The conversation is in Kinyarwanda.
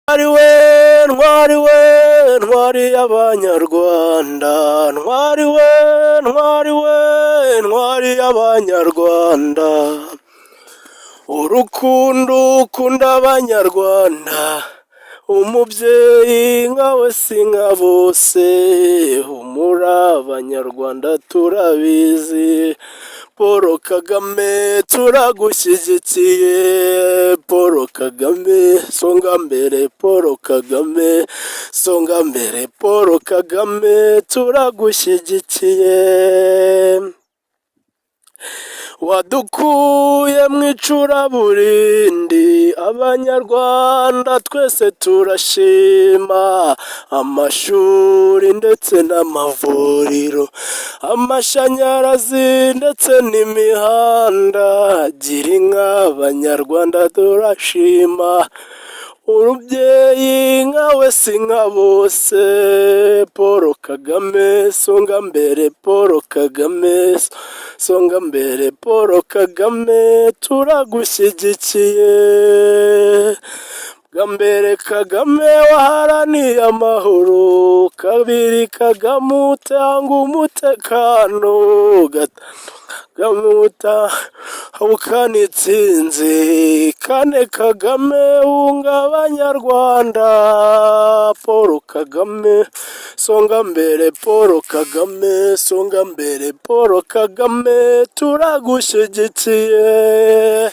ntwari we ntwari we ntwari y'abanyarwanda, ntwari we ntwari we ntwari y'abanyarwanda, urukundo ukunda abanyarwanda, umubyeyi nkawe si nka bose, humura abanyarwanda turabizi, Paul Kagame turagushyigikiye, Paul Kagame songa mbere, Paul Kagame songa mbere, Paul Kagame turagushyigikiye, wadukuye mu icuraburindi, abanyarwanda twese turashima, amashuri ndetse n'amavuriro, amashanyarazi ndetse n'imihanda, gira inka abanyarwanda turashima, umubyeyi nkawe si nka bose, Paul Kagame songa mbere, Paul Kagame songa mbere, Paul Kagame turagushyigikiye, bwa mbere Kagame waharaniye amahoro, kabiri Kagame utanga umutekano, Kagame utahukana intsinzi, kane Kagame wunga abanyarwanda, Paul Kagame songa mbere, Paul Kagame songa mbere, Paul Kagame turagushyigikiye.